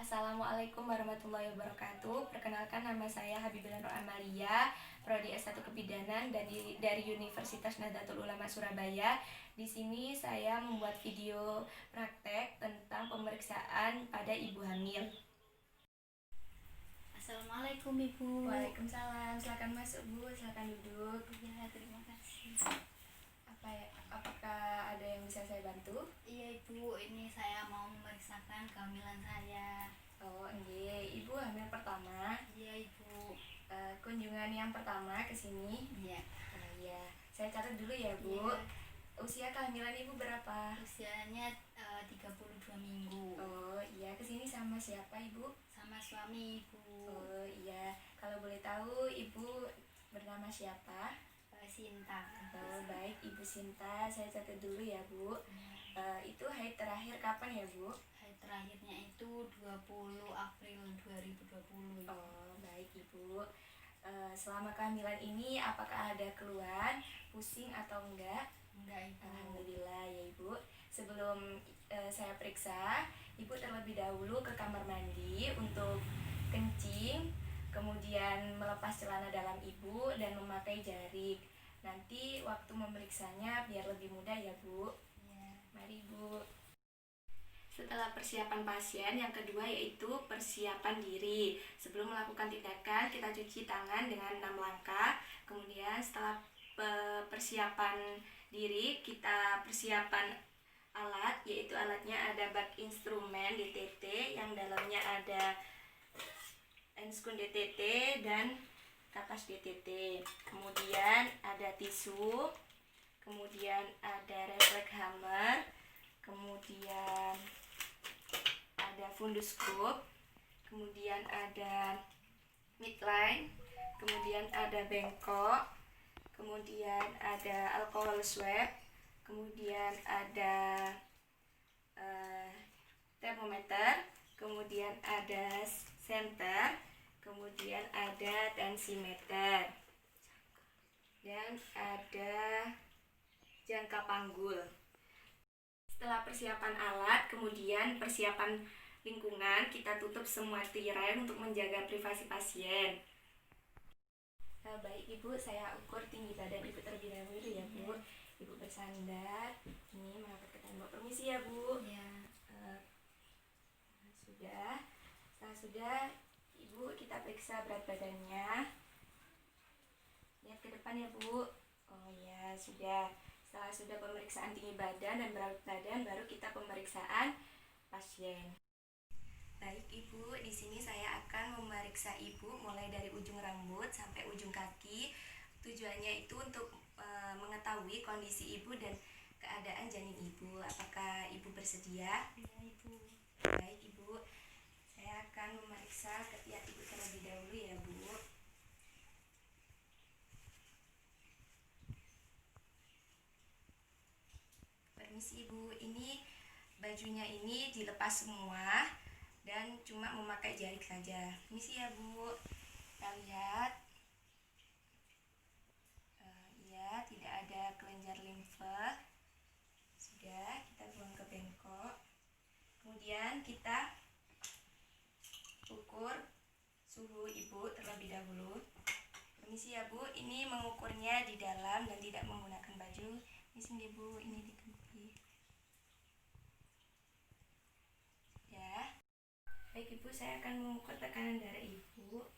Assalamualaikum warahmatullahi wabarakatuh. Perkenalkan, nama saya Habibullah Nur Amalia, Prodi S1 Kebidanan dari Universitas Nahdlatul Ulama Surabaya. Di sini saya membuat video praktek tentang pemeriksaan pada ibu hamil. Assalamualaikum Ibu. Waalaikumsalam. Silakan masuk Bu, silakan duduk. Ya, terima kasih. Apakah ada yang bisa saya bantu? Iya Ibu, ini saya mau memeriksakan kehamilan saya. Oh, Ibu hamil pertama. Iya Ibu. Kunjungan yang pertama ke sini. Iya. Iya, saya catat dulu ya Bu. Iya. Usia kehamilan Ibu berapa? Usianya 32 minggu. Oh iya, kesini sama siapa Ibu? Sama suami Ibu. Oh iya, kalau boleh tahu Ibu bernama siapa? Sinta. Oh baik, Ibu Sinta, saya catat dulu ya Bu. Itu haid terakhir kapan ya Bu? Haid terakhirnya itu 20 April 2020. Oh baik Ibu. Selama kehamilan ini apakah ada keluhan, pusing atau enggak? Enggak Ibu. Alhamdulillah ya Ibu. Sebelum saya periksa, Ibu terlebih dahulu ke kamar mandi untuk kencing, kemudian melepas celana dalam Ibu dan memakai jarik. Nanti waktu memeriksanya biar lebih mudah ya Bu. Iya. Mari Bu. Setelah persiapan pasien, yang kedua yaitu persiapan diri. Sebelum melakukan tindakan, kita cuci tangan dengan 6 langkah. Kemudian setelah persiapan diri, kita persiapan alat, yaitu alatnya ada bak instrumen DTT yang dalamnya ada enskun DTT dan kapas DTT. Kemudian ada tisu, kemudian ada refleks hammer, kemudian ada fundus scoop, kemudian ada midline, kemudian ada bengkok, kemudian ada alkohol swab, kemudian ada termometer, kemudian ada senter, kemudian ada tensimeter, dan ada jangka panggul. Setelah persiapan alat, kemudian persiapan lingkungan, kita tutup semua tirai untuk menjaga privasi pasien. Baik Ibu, saya ukur tinggi badan Ibu terlebih dahulu ya Bu. Ibu bersandar, ini menghadap ke tembok. Permisi ya Bu. Iya. Setelah sudah, Ibu kita periksa berat badannya. Lihat ke depan ya Bu. Oh ya, sudah. Setelah sudah pemeriksaan tinggi badan dan berat badan, baru kita pemeriksaan pasien. Baik Ibu, di sini saya akan memeriksa Ibu mulai dari ujung rambut sampai ujung kaki. Tujuannya itu untuk mengetahui kondisi Ibu dan keadaan janin Ibu. Apakah Ibu bersedia? Iya Ibu. Baik Ibu, saya akan memeriksa ketiak Ibu terlebih dahulu ya Bu. Permisi Ibu, ini bajunya ini dilepas semua dan cuma memakai jarik saja. Permisi ya Bu. Kita lihat. Ya, tidak ada kelenjar limfa. Sudah, kita buang ke bengkok. Kemudian kita ukur suhu Ibu terlebih dahulu. Permisi ya Bu, ini mengukurnya di dalam dan tidak menggunakan baju. Di sini Bu, ini di kaki. Ya. Baik Ibu, saya akan mengukur tekanan darah Ibu.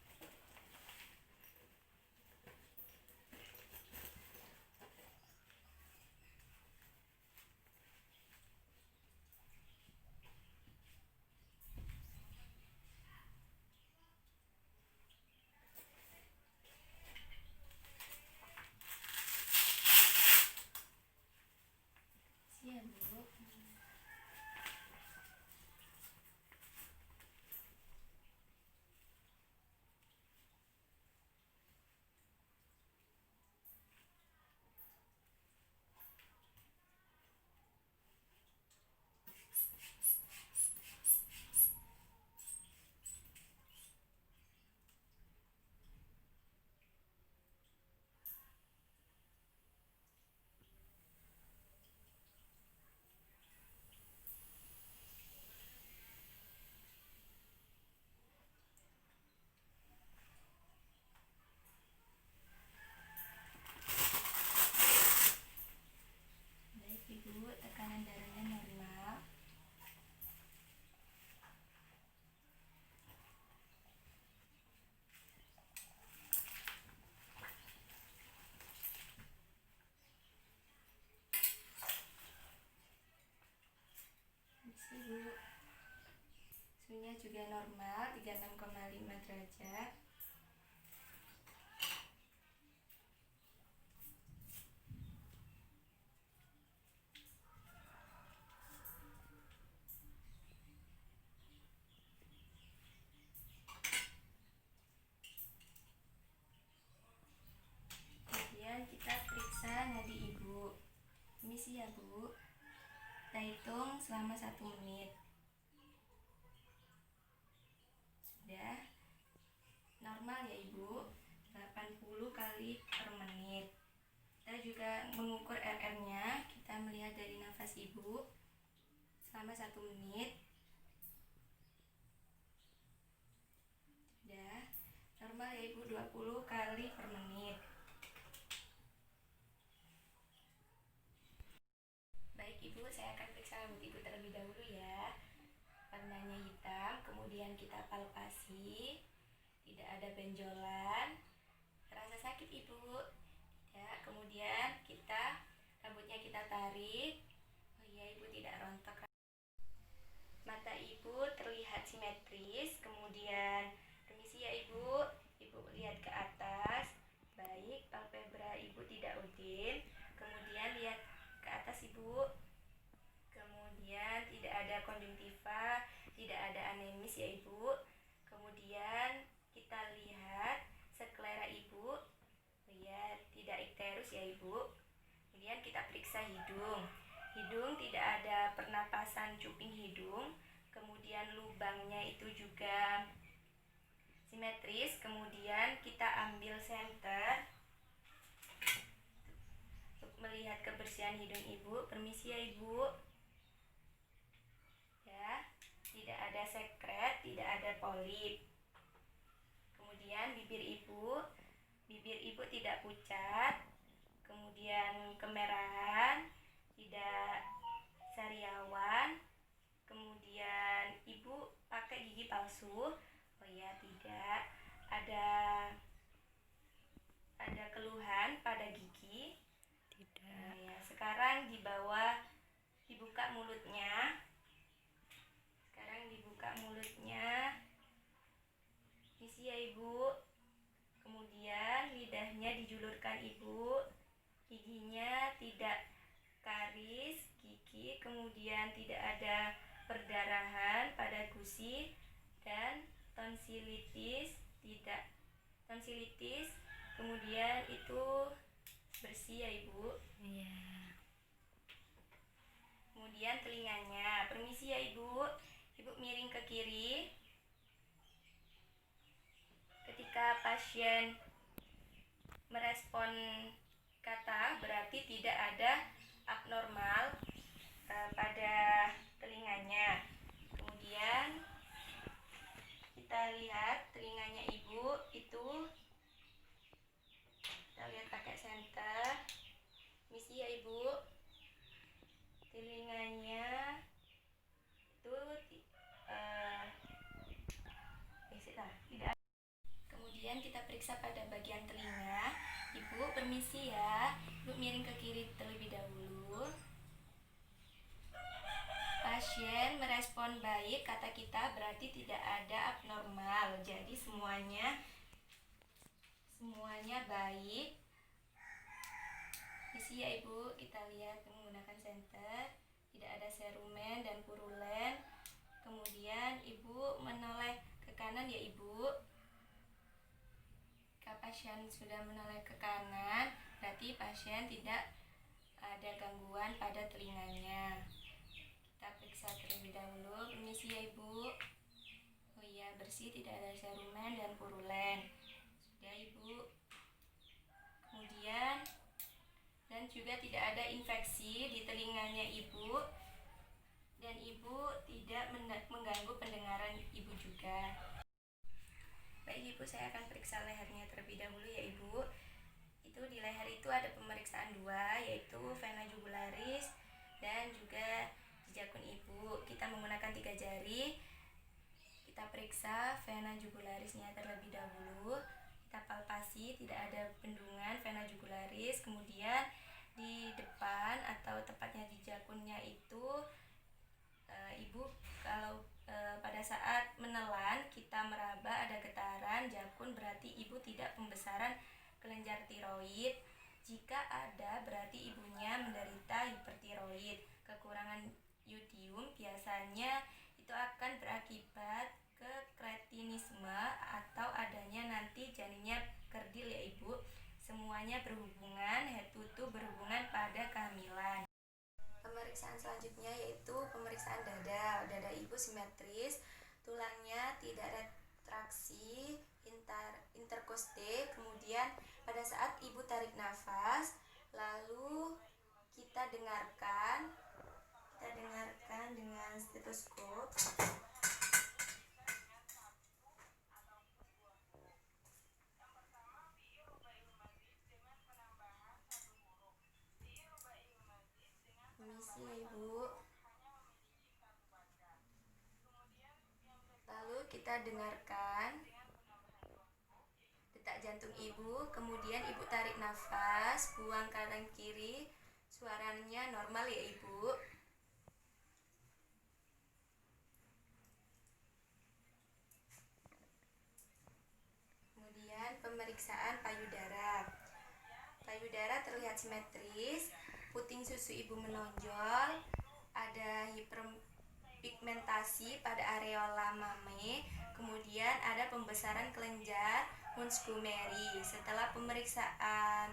Siap Bu. juga normal 36,5 derajat. Kemudian kita periksa nadi ibu. Permisi ya Bu. Kita hitung selama 1 menit. Sudah normal ya Ibu, 80 kali per menit. Kita juga mengukur RR-nya. Kita melihat dari nafas Ibu selama 1 menit. Sudah normal ya Ibu, 20 kali per menit. Baik Ibu, saya akan periksa rambut Ibu terlebih dahulu ya. Warnanya hitam, kemudian kita palpasi, tidak ada benjolan. Terasa sakit Ibu? Tidak. Kemudian rambutnya kita tarik. Oh iya, Ibu tidak rontok. Mata Ibu terlihat simetris. Kemudian permisi ya Ibu. Ibu lihat ke atas. Baik, palpebra Ibu tidak udin. Kemudian lihat ke atas Ibu. Kemudian tidak ada konjungtiva, tidak ada anemis ya Ibu. Kemudian kita lihat sklera Ibu. Ya, tidak ikterus ya Ibu. Kemudian kita periksa hidung. Hidung tidak ada pernapasan cuping hidung. Kemudian lubangnya itu juga simetris. Kemudian kita ambil senter untuk melihat kebersihan hidung Ibu. Permisi ya Ibu. Tidak ada sekret, tidak ada polip. Kemudian bibir Ibu tidak pucat. Kemudian kemerahan, tidak sariawan. Kemudian Ibu pakai gigi palsu. Oh ya, tidak. Ada keluhan pada gigi? Tidak. Ya, sekarang dibuka mulutnya. Isi ya Ibu. Kemudian lidahnya dijulurkan Ibu. Giginya tidak karis gigi. Kemudian tidak ada perdarahan pada gusi. Dan tonsilitis tidak. Tonsilitis kemudian itu bersih ya Ibu. Iya. Kemudian telinganya. Permisi ya Ibu. Ibu miring ke kiri. Ketika pasien merespon kata, berarti tidak ada abnormal pada telinganya. Kemudian kita lihat telinganya Ibu itu, kita lihat pakai senter. Misi ya Ibu. Telinganya itu tidak. Kemudian kita periksa pada bagian telinga. Ibu permisi ya. Ibu miring ke kiri terlebih dahulu. Pasien merespon baik kata kita, berarti tidak ada abnormal. Jadi semuanya baik. Isi ya Ibu, kita lihat menggunakan senter. Tidak ada serumen dan purulen. Kemudian Ibu menoleh ke kanan ya Ibu. Jika pasien sudah menoleh ke kanan, berarti pasien tidak ada gangguan pada telinganya. Kita periksa terlebih dahulu. Permisi ya Ibu. Oh iya, bersih, tidak ada serumen dan purulen. Sudah Ibu. Kemudian dan juga tidak ada infeksi di telinganya Ibu. Dan Ibu tidak mengganggu pendengaran Ibu juga. Baik Ibu, saya akan periksa lehernya terlebih dahulu ya Ibu. Itu di leher itu ada pemeriksaan 2, yaitu vena jugularis dan juga jejakun Ibu. Kita menggunakan 3 jari. Kita periksa vena jugularisnya terlebih dahulu. Kita palpasi, tidak ada bendungan vena jugularis. Kemudian di depan atau tepatnya di jakunnya itu Ibu kalau pada saat berarti ibu tidak pembesaran kelenjar tiroid. Jika ada, berarti ibunya menderita hipertiroid. Kekurangan yodium biasanya itu akan berakibat ke kretinisme atau adanya nanti janinnya kerdil ya ibu. Semuanya berhubungan, head to toe berhubungan pada kehamilan. Pemeriksaan selanjutnya yaitu pemeriksaan dada. Dada ibu simetris, tulangnya tidak retraksi interkoste. Kemudian pada saat ibu tarik nafas, lalu kita dengarkan dengan stetoskop. Permisi ya ibu. Lalu kita dengarkan detak jantung ibu, kemudian ibu tarik nafas, buang kanan kiri, suaranya normal ya ibu. Kemudian pemeriksaan payudara. Payudara terlihat simetris, puting susu ibu menonjol, ada hiperpigmentasi pada areola mame, kemudian ada pembesaran kelenjar Montgomery. Setelah pemeriksaan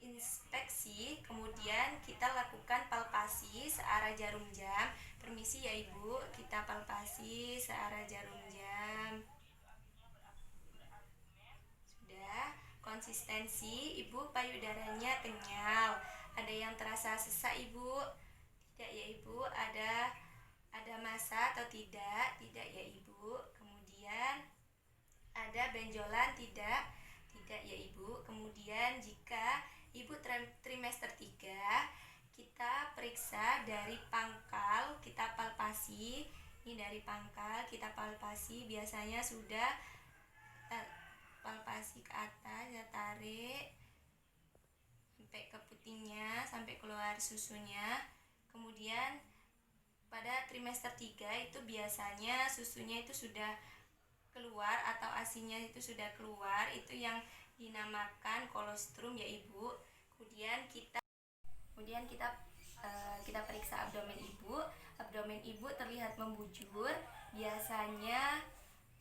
inspeksi, kemudian kita lakukan palpasi searah jarum jam. Permisi ya ibu, kita palpasi searah jarum jam. Sudah. Konsistensi ibu payudaranya kenyal. Ada yang terasa sesak ibu? Tidak ya ibu. Ada massa atau tidak? Tidak ya ibu. Kemudian ada benjolan? Tidak ya ibu. Kemudian jika ibu trimester 3, kita periksa dari pangkal, kita palpasi. Ini dari pangkal kita palpasi, biasanya sudah palpasi ke atas, ya tarik sampai ke putingnya, sampai keluar susunya. Kemudian pada trimester 3 itu biasanya susunya itu sudah keluar atau asinya itu sudah keluar, itu yang dinamakan kolostrum ya ibu. Kemudian kita periksa abdomen ibu. Abdomen ibu terlihat membujur, biasanya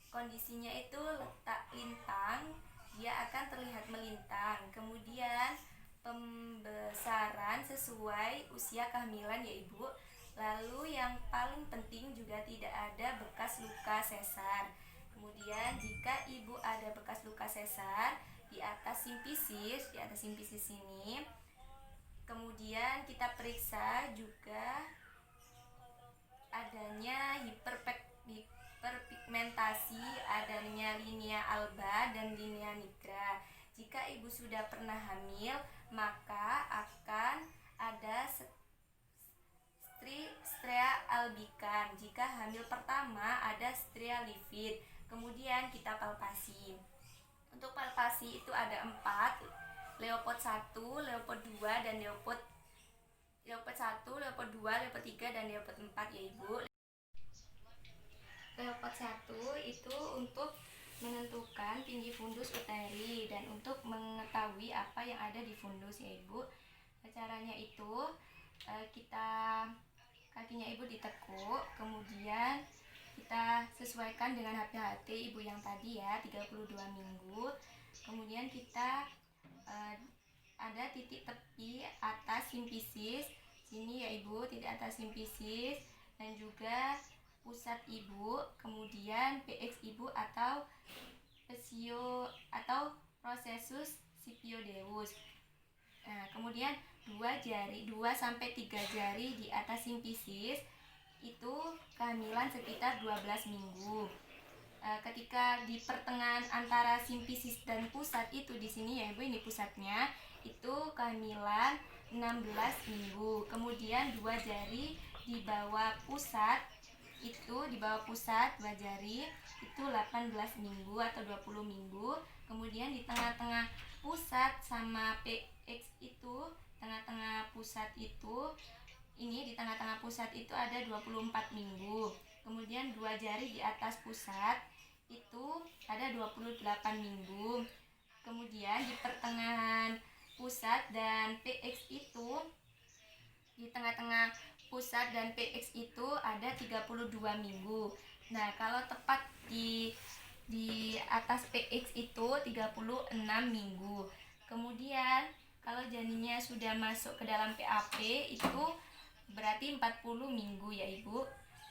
kondisinya itu letak lintang, dia akan terlihat melintang. Kemudian pembesaran sesuai usia kehamilan ya ibu. Lalu yang paling penting juga tidak ada bekas luka sesar. Kemudian jika ibu ada bekas luka sesar di atas simpisis ini, kemudian kita periksa juga adanya hiperpigmentasi, adanya linea alba dan linea nigra. Jika ibu sudah pernah hamil, maka akan ada stria albicans. Jika hamil pertama ada stria livid. Kemudian kita palpasi. Untuk palpasi itu ada 4, Leopold 1, Leopold 2 dan Leopold 1, Leopold 2, Leopold 3 dan Leopold 4 ya ibu. Leopold 1 itu untuk menentukan tinggi fundus uteri dan untuk mengetahui apa yang ada di fundus ya ibu. Caranya itu kakinya ibu ditekuk, kemudian kita sesuaikan dengan HPHT ibu yang tadi ya, 32 minggu. Kemudian kita ada titik tepi atas simpisis sini ya ibu, titik atas simpisis, dan juga pusat ibu, kemudian PX ibu atau processus scipiodeus. Nah, kemudian 2 sampai 3 jari di atas simpisis itu kehamilan sekitar 12 minggu. Ketika di pertengahan antara simpisis dan pusat itu di sini ya ibu, ini pusatnya, itu kehamilan 16 minggu. Kemudian 2 jari di bawah pusat itu, di bawah pusat 2 jari itu 18 minggu atau 20 minggu. Kemudian di tengah-tengah pusat sama PX itu, tengah-tengah pusat itu, ini di tengah-tengah pusat itu ada 24 minggu. Kemudian 2 jari di atas pusat itu ada 28 minggu. Kemudian di pertengahan pusat dan PX itu, di tengah-tengah pusat dan PX itu ada 32 minggu. Nah, kalau tepat di atas PX itu 36 minggu. Kemudian kalau janinnya sudah masuk ke dalam PAP itu berarti 40 minggu ya Ibu.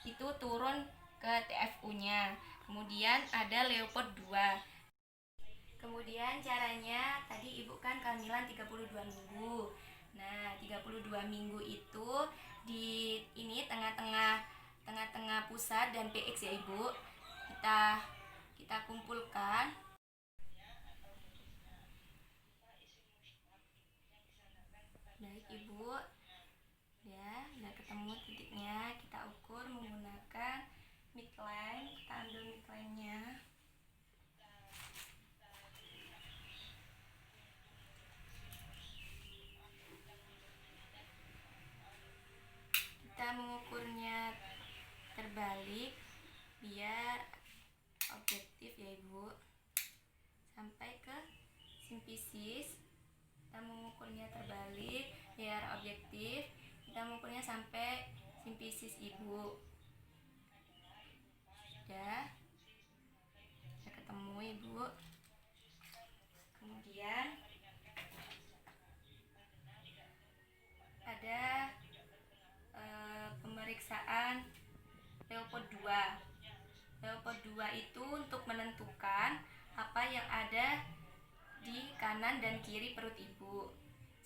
Itu turun ke TFU-nya. Kemudian ada Leopard 2. Kemudian caranya tadi Ibu kan kehamilan 32 minggu. Nah, 32 minggu itu di ini tengah-tengah pusat dan PX ya Ibu. Kita kumpulkan. Baik Ibu. Ya, udah ketemu titiknya. Kita ukur menggunakan midline. Kita ambil midline-nya. Kita mengukurnya terbalik biar objektif ya Ibu. Sampai ke simpisis. Kita mengukurnya terbalik biar objektif. Kita mengukurnya sampai simpisis Ibu. Sudah ketemu Ibu. Kemudian ada pemeriksaan Leopard 2. Leopard 2 itu untuk menentukan apa yang ada di kanan dan kiri perut Ibu.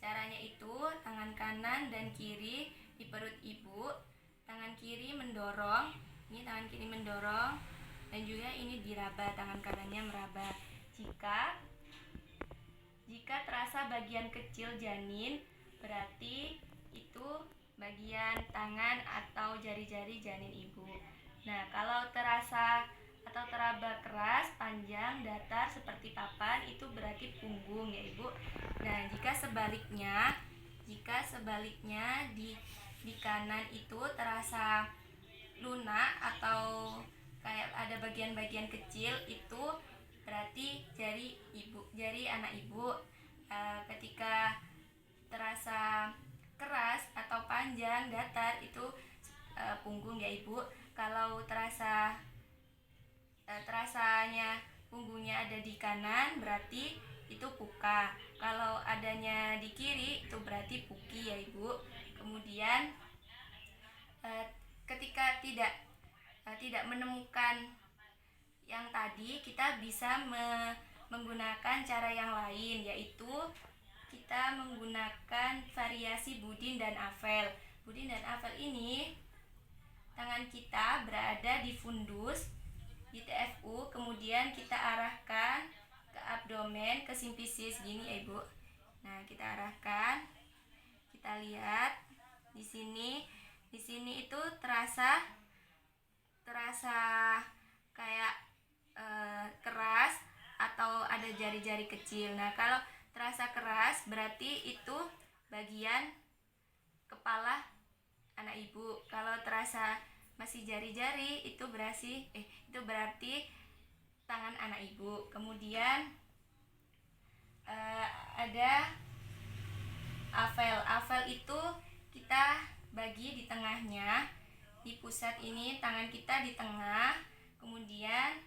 Caranya itu tangan kanan dan kiri di perut Ibu. Tangan kiri mendorong, ini tangan kiri mendorong, dan juga ini diraba, tangan kanannya meraba. Jika terasa bagian kecil janin, berarti itu bagian tangan atau jari-jari janin Ibu. Nah, kalau terasa atau teraba keras, panjang, datar seperti papan, itu berarti punggung ya Ibu. Nah, jika sebaliknya di kanan itu terasa lunak atau kayak ada bagian-bagian kecil, itu berarti jari anak Ibu. Ketika terasa keras atau panjang, datar, itu punggung ya Ibu. Kalau terasanya punggungnya ada di kanan, berarti itu puka. Kalau adanya di kiri, itu berarti puki ya Ibu. Kemudian ketika tidak menemukan yang tadi, kita bisa menggunakan cara yang lain, yaitu kita menggunakan variasi Budin dan Afel. Budin dan Afel ini, tangan kita berada di fundus, di TFU, kemudian kita arahkan ke abdomen, ke simpisis gini ya Ibu. Nah, kita arahkan, kita lihat di sini itu terasa kayak keras atau ada jari-jari kecil. Nah, kalau terasa keras berarti itu bagian kepala anak Ibu. Kalau terasa masih jari-jari, itu berarti tangan anak Ibu. Kemudian ada Afel. Afel itu kita bagi di tengahnya. Di pusat ini tangan kita di tengah. Kemudian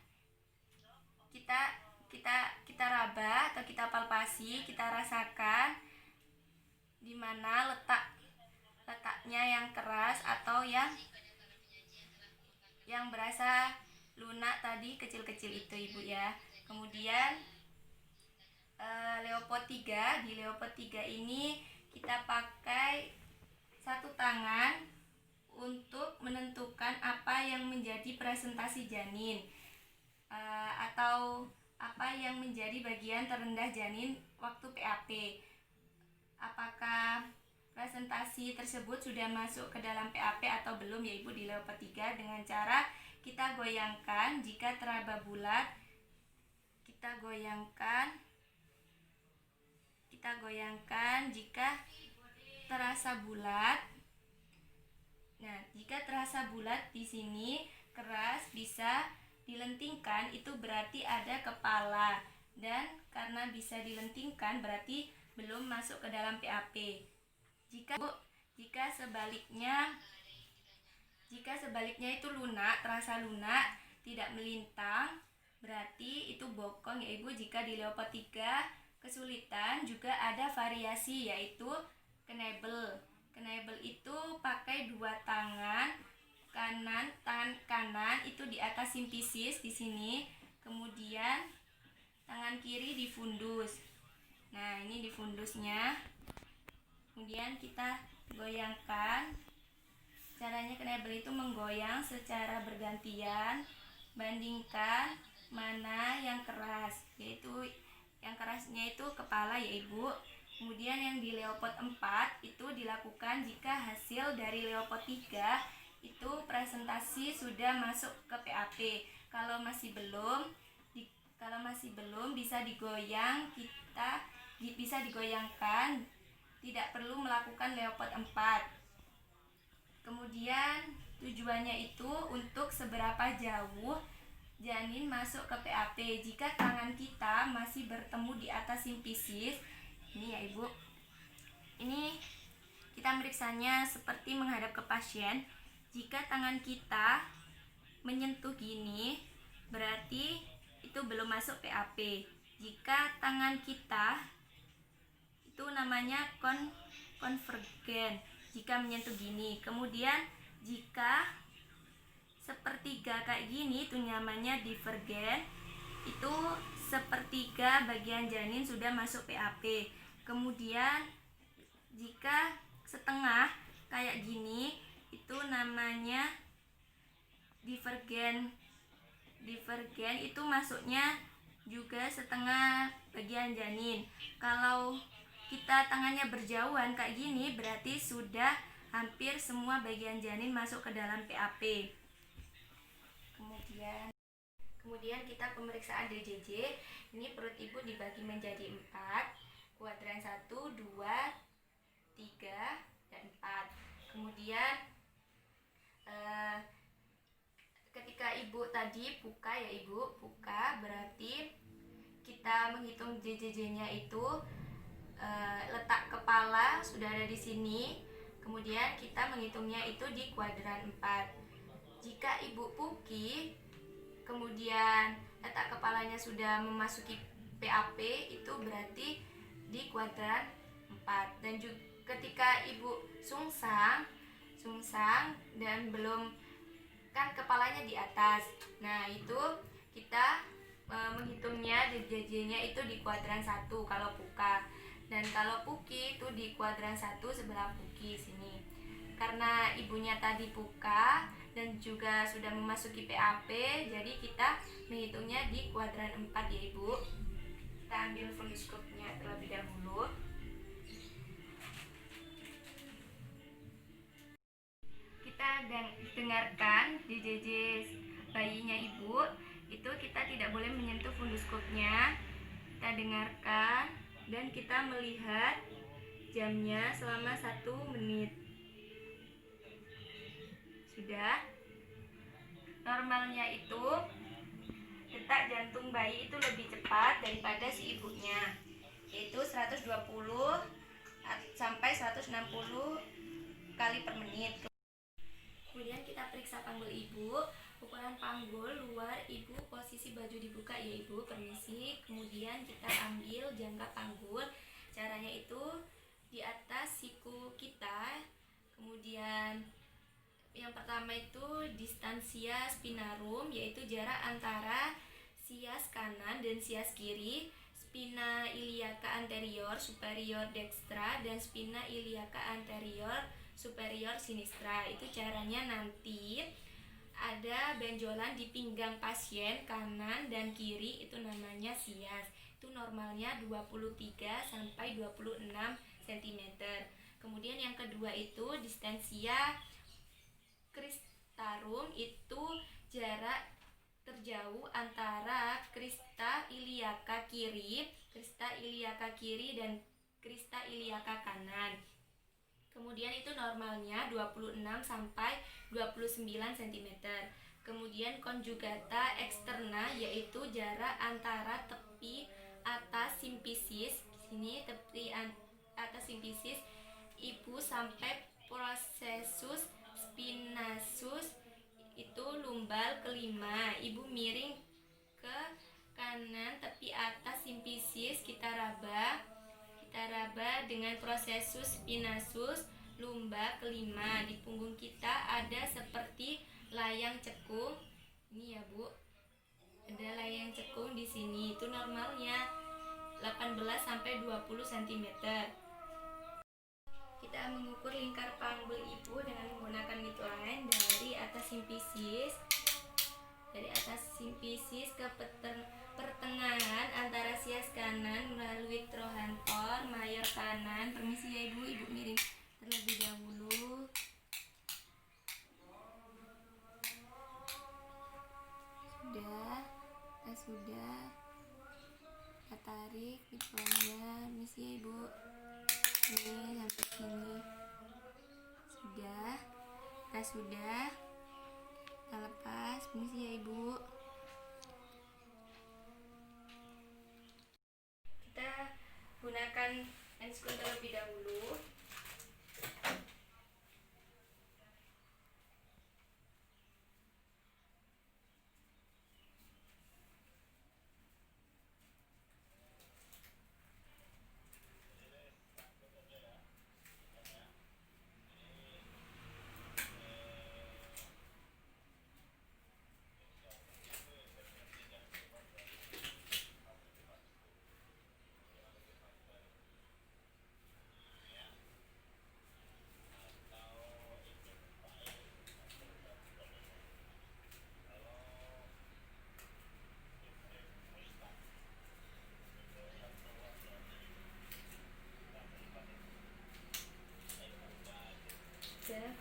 kita raba atau kita palpasi, kita rasakan di mana letaknya yang keras atau yang berasa lunak tadi, kecil-kecil itu Ibu ya. Kemudian Leopard 3, di Leopard 3 ini kita pakai satu tangan untuk menentukan apa yang menjadi presentasi janin, atau apa yang menjadi bagian terendah janin waktu PAP. Apakah presentasi tersebut sudah masuk ke dalam PAP atau belum ya Ibu di Leopard 3, dengan cara kita goyangkan. Jika teraba bulat, kita goyangkan. Jika terasa bulat. Nah, jika terasa bulat di sini keras, bisa dilentingkan itu berarti ada kepala, dan karena bisa dilentingkan berarti belum masuk ke dalam PAP. Jika sebaliknya itu lunak, terasa lunak, tidak melintang, berarti itu bokong ya Ibu. Jika di Leopard 3 kesulitan, juga ada variasi yaitu knebel. Knebel itu pakai dua tangan kanan itu di atas simpisis di sini, kemudian tangan kiri di fundus. Nah, ini di fundusnya. Kemudian kita goyangkan. Caranya knebel itu menggoyang secara bergantian, bandingkan mana yang keras, yaitu yang kerasnya itu kepala ya Ibu. Kemudian yang di Leopard 4 itu dilakukan jika hasil dari Leopard 3 itu presentasi sudah masuk ke PAP. Kalau masih belum bisa digoyang, kita bisa digoyangkan, tidak perlu melakukan Leopard 4. Kemudian tujuannya itu untuk seberapa jauh janin masuk ke PAP. Jika tangan kita masih bertemu di atas simpisis, ini ya Ibu, ini kita meriksanya seperti menghadap ke pasien. Jika tangan kita menyentuh gini, berarti itu belum masuk PAP. Jika tangan kita itu namanya konvergen jika menyentuh gini. Kemudian jika sepertiga kayak gini itu namanya divergen, itu sepertiga bagian janin sudah masuk PAP. Kemudian jika setengah kayak gini itu namanya divergen. Divergen itu masuknya juga setengah bagian janin. Kalau kita tangannya berjauhan kayak gini, berarti sudah hampir semua bagian janin masuk ke dalam PAP. Kemudian kita pemeriksaan DJJ. Ini perut ibu dibagi menjadi 4, kuadran 1, 2, 3, dan 4. Kemudian ketika ibu tadi buka ya Ibu, buka berarti kita menghitung JJJ-nya itu letak kepala sudah ada di sini. Kemudian kita menghitungnya itu di kuadran 4. Jika ibu puki, kemudian letak kepalanya sudah memasuki PAP, itu berarti di kuadran 4. Dan juga ketika ibu sungsang dan belum, kan kepalanya di atas. Nah, itu kita menghitungnya JJ-nya itu di kuadran 1 kalau puka. Dan kalau puki itu di kuadran 1 sebelah puki sini. Karena ibunya tadi puka dan juga sudah memasuki PAP, jadi kita menghitungnya di kuadran 4 ya Ibu. Kita ambil funduscope-nya terlebih dahulu. Kita dengarkan JJJ bayinya Ibu. Itu kita tidak boleh menyentuh funduscope-nya. Kita dengarkan dan kita melihat jamnya selama 1 menit. Sudah. Normalnya itu detak jantung bayi itu lebih cepat daripada si ibunya, yaitu 120 sampai 160 kali per menit. Kemudian kita periksa panggul ibu. Ukuran panggul luar ibu, posisi baju dibuka ya Ibu, permisi. Kemudian kita ambil jangka panggul. Caranya itu di atas siku kita. Kemudian yang pertama itu distansia spinarum, yaitu jarak antara sias kanan dan sias kiri, spina iliaca anterior superior dextra dan spina iliaca anterior superior sinistra. Itu caranya nanti ada benjolan di pinggang pasien kanan dan kiri, itu namanya sias. Itu normalnya 23 sampai 26 cm. Kemudian yang kedua itu distensia cristarum, itu jarak terjauh antara crista iliaca kiri dan crista iliaca kanan. Kemudian itu normalnya 26 sampai 29 cm. Kemudian conjugata externa yaitu jarak antara tepi atas simfisis, sini tepi atas simfisis ibu sampai processus spinatus itu lumbal kelima. Ibu miring ke kanan tepi atas simfisis, kita raba dengan processus spinatus lumba kelima. Di punggung kita ada seperti layang cekung. Ini ya, Bu. Ada layang cekung di sini. Itu normalnya 18 sampai 20 cm. Kita mengukur lingkar panggul ibu dengan menggunakan midline dari atas simfisis ke pertengahan antara sias kanan melalui trochanter mayor kanan. Permisi ya ibu miring terlebih dahulu. Sudah kita tarik midline-nya. Permisi ya ibu, ini sampai sini sudah kita lepas. Permisi ya ibu. Kita gunakan handscrew terlebih dahulu.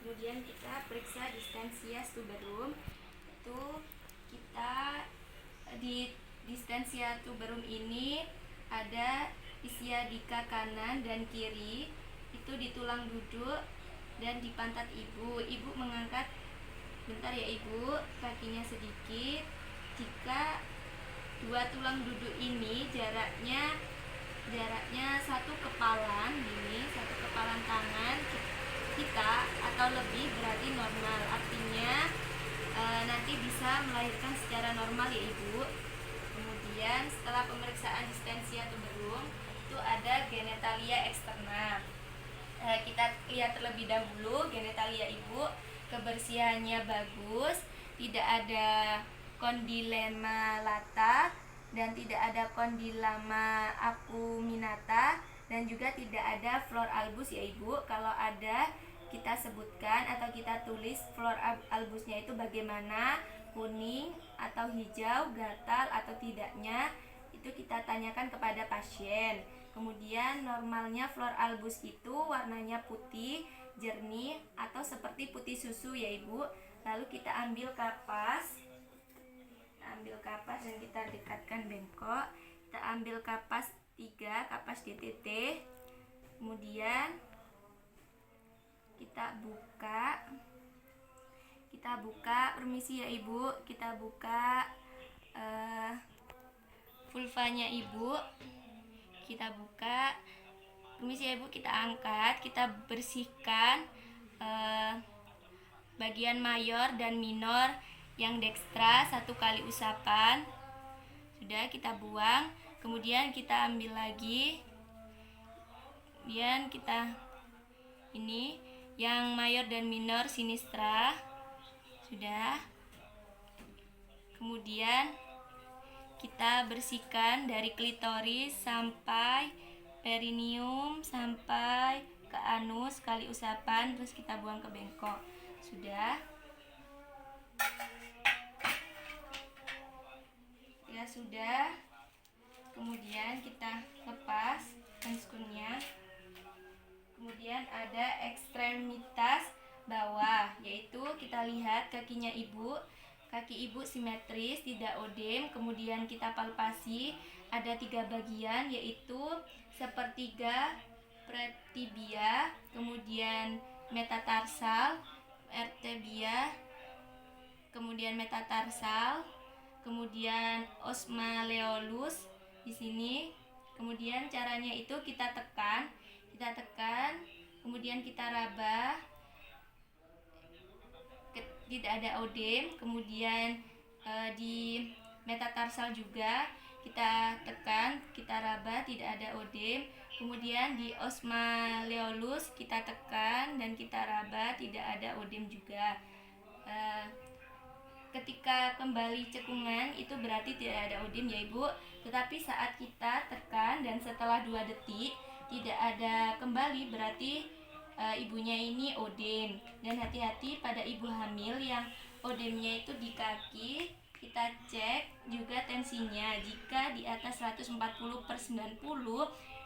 Kemudian kita periksa distensia tuberum. Itu kita di distensia tuberum ini ada ischiadica kanan dan kiri, itu di tulang duduk dan di pantat ibu. Ibu mengangkat, bentar ya ibu, kakinya sedikit. Jika dua tulang duduk ini jaraknya satu kepalan gini, satu kepalan tangan kita atau lebih, berarti normal. Artinya nanti bisa melahirkan secara normal ya ibu. Kemudian setelah pemeriksaan distensia tuberum itu ada genitalia externa. Kita lihat terlebih dahulu genitalia ibu, kebersihannya bagus, tidak ada condylema lata dan tidak ada condylema acuminata, dan juga tidak ada flor albus ya ibu. Kalau ada, kita sebutkan atau kita tulis flor albusnya itu bagaimana, kuning atau hijau, gatal atau tidaknya, itu kita tanyakan kepada pasien. Kemudian normalnya flor albus itu warnanya putih, jernih atau seperti putih susu ya ibu. Lalu kita ambil kapas dan kita dekatkan bengkok. Kita ambil kapas 3, kapas DTT. Kemudian kita buka, permisi ya ibu, kita buka vulvanya ibu. Kita buka, permisi ya ibu, kita angkat, kita bersihkan bagian mayor dan minor yang dekstra 1 kali usapan. Sudah, kita buang. Kemudian kita ambil lagi. Kemudian kita ini yang mayor dan minor sinistra. Sudah. Kemudian kita bersihkan dari klitoris sampai perineum sampai ke anus kali usapan, terus kita buang ke bengkok. Sudah. Ya sudah. Kemudian kita lepas handscrew-nya. Kemudian ada ekstremitas bawah, yaitu kita lihat kakinya ibu. Kaki ibu simetris, tidak odem. Kemudian kita palpasi, ada 3 bagian, yaitu sepertiga pretibia, kemudian metatarsal, kemudian metatarsal, kemudian osmaleolus di sini. Kemudian caranya itu kita tekan, kemudian kita raba, tidak ada odem. Kemudian di metatarsal juga kita tekan, kita raba, tidak ada odem. Kemudian di osmaleolus kita tekan dan kita raba, tidak ada odem juga. Ketika kembali cekungan itu berarti tidak ada odem ya Ibu. Tetapi saat kita tekan dan setelah 2 detik tidak ada kembali, berarti ibunya ini odem. Dan hati-hati pada ibu hamil yang odemnya itu di kaki, kita cek juga tensinya. Jika di atas 140/90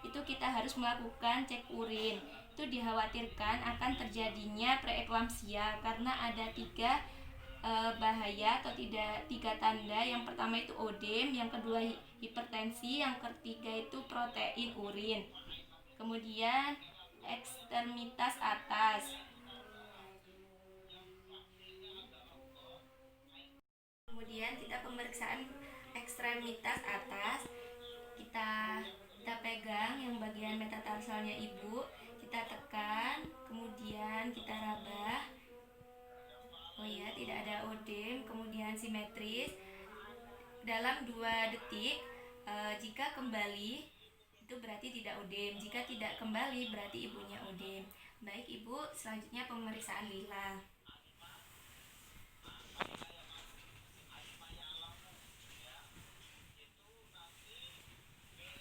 itu kita harus melakukan cek urin. Itu dikhawatirkan akan terjadinya preeklamsia karena ada 3 bahaya atau tiga tanda. Yang pertama itu odem, yang kedua hipertensi, yang ketiga itu protein urin. Kemudian ekstremitas atas. Kemudian kita pemeriksaan ekstremitas atas. Kita pegang yang bagian metatarsalnya ibu, kita tekan, kemudian kita raba. Oh ya, tidak ada odem, kemudian simetris dalam 2 detik. Jika kembali itu berarti tidak odem, jika tidak kembali berarti ibunya odem. Baik Ibu, selanjutnya pemeriksaan lila.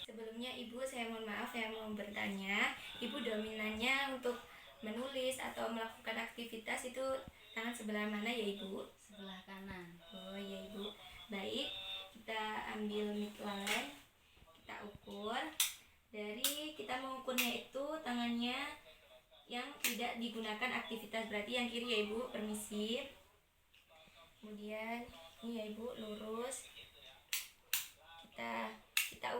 Sebelumnya Ibu, saya mohon maaf, saya mau bertanya, Ibu dominannya untuk menulis atau melakukan aktivitas itu tangan sebelah mana ya Ibu? Sebelah kanan. Oh ya Ibu. Baik, kita ambil midline, kita ukur. Dari kita mengukurnya itu tangannya yang tidak digunakan aktivitas, berarti yang kiri ya Ibu, permisi. Kemudian ini ya Ibu, lurus. Kita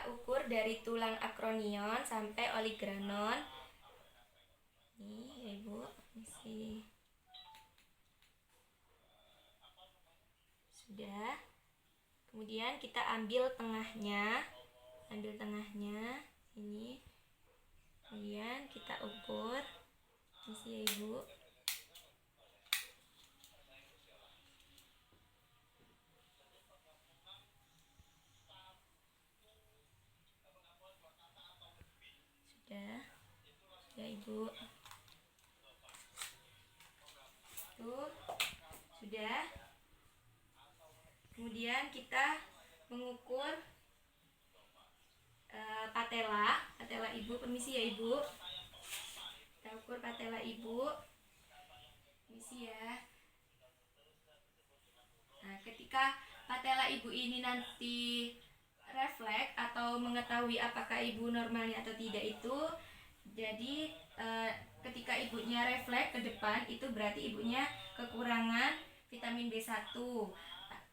ukur dari tulang akronion sampai oligranon. Nih ya Ibu, permisi. Sudah. Kemudian kita ambil tengahnya ini. Kemudian kita ukur. Permisi ya Ibu. Sudah ya Ibu. Tuh, sudah. Kemudian kita mengukur patela ibu, permisi ya Ibu. Kita ukur patela ibu, permisi ya. Nah, ketika patela ibu ini nanti refleks atau mengetahui apakah ibu normalnya atau tidak itu, jadi ketika ibunya refleks ke depan itu berarti ibunya kekurangan vitamin B1.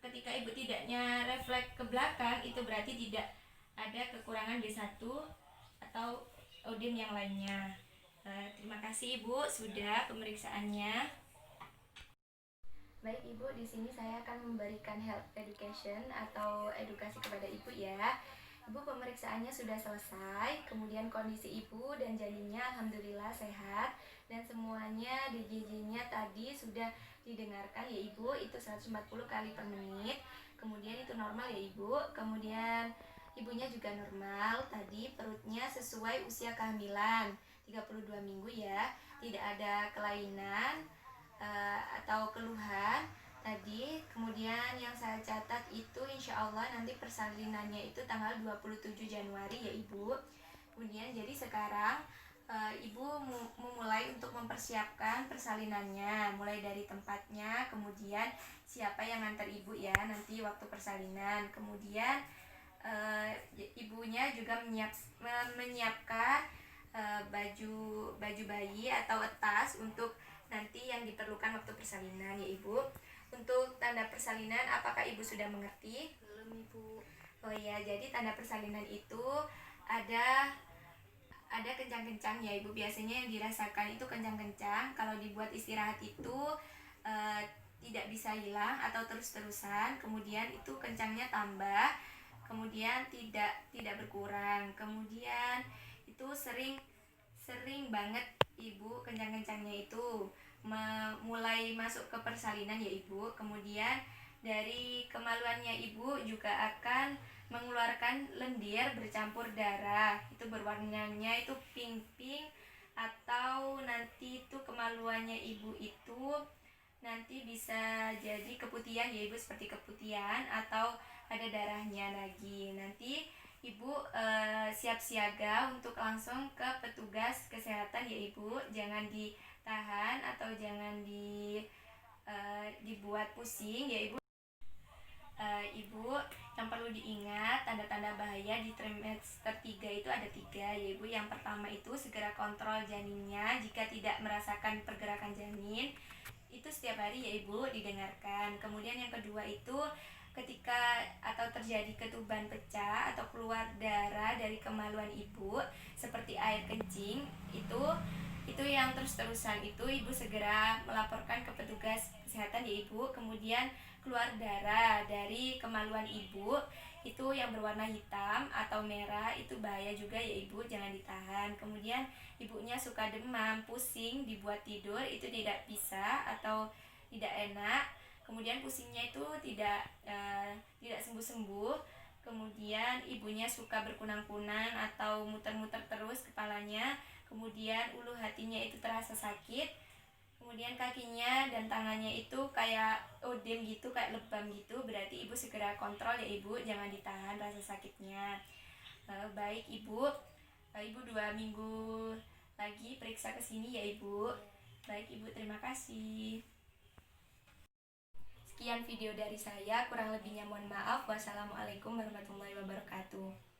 Ketika ibu tidaknya refleks ke belakang itu berarti tidak ada kekurangan B1 atau odem yang lainnya. Terima kasih Ibu sudah pemeriksaannya. Baik Ibu, di sini saya akan memberikan health education atau edukasi kepada Ibu ya. Ibu, pemeriksaannya sudah selesai, kemudian kondisi Ibu dan janinnya alhamdulillah sehat dan semuanya DGJ-nya tadi sudah didengarkan ya Ibu, itu 140 kali per menit. Kemudian itu normal ya Ibu. Kemudian ibunya juga normal, tadi perutnya sesuai usia kehamilan 32 minggu ya. Tidak ada kelainan atau keluhan tadi. Kemudian yang saya catat itu insya Allah nanti persalinannya itu tanggal 27 Januari ya Ibu. Kemudian jadi sekarang Ibu memulai untuk mempersiapkan persalinannya, mulai dari tempatnya, kemudian siapa yang nganter Ibu ya nanti waktu persalinan. Kemudian ibunya juga menyiapkan baju bayi atau tas untuk nanti yang diperlukan waktu persalinan ya Ibu. Untuk tanda persalinan apakah Ibu sudah mengerti? Belum Ibu. Oh ya, jadi tanda persalinan itu ada kencang-kencang ya Ibu. Biasanya yang dirasakan itu kencang-kencang. Kalau dibuat istirahat itu eh, tidak bisa hilang atau terus-terusan, kemudian itu kencangnya tambah, kemudian tidak berkurang, kemudian itu sering sering banget ibu kencang-kencangnya itu mulai masuk ke persalinan ya ibu. Kemudian dari kemaluannya ibu juga akan mengeluarkan lendir bercampur darah, itu berwarnanya itu pink-pink, atau nanti itu kemaluannya ibu itu nanti bisa jadi keputihan ya ibu, seperti keputihan atau ada darahnya lagi. Nanti ibu siap siaga untuk langsung ke petugas kesehatan ya ibu, jangan ditahan atau jangan dibuat pusing ya ibu. Ibu, yang perlu diingat, tanda-tanda bahaya di trimester 3 itu ada 3 ya ibu. Yang pertama itu segera kontrol janinnya. Jika tidak merasakan pergerakan janin, itu setiap hari ya ibu didengarkan. Kemudian yang kedua itu ketika atau terjadi ketuban pecah atau keluar darah dari kemaluan ibu seperti air kencing, itu yang terus-terusan itu ibu segera melaporkan ke petugas kesehatan ya ibu. Kemudian keluar darah dari kemaluan ibu itu yang berwarna hitam atau merah, itu bahaya juga ya ibu, jangan ditahan. Kemudian ibunya suka demam, pusing, dibuat tidur, itu tidak bisa atau tidak enak. Kemudian pusingnya itu tidak sembuh-sembuh. Kemudian ibunya suka berkunang-kunang atau muter-muter terus kepalanya. Kemudian ulu hatinya itu terasa sakit. Kemudian kakinya dan tangannya itu kayak odem gitu, kayak lebam gitu. Berarti ibu segera kontrol ya ibu, jangan ditahan rasa sakitnya. Baik ibu, ibu 2 minggu lagi periksa ke sini ya ibu. Baik ibu, terima kasih. Sekian video dari saya, kurang lebihnya mohon maaf. Wassalamualaikum warahmatullahi wabarakatuh.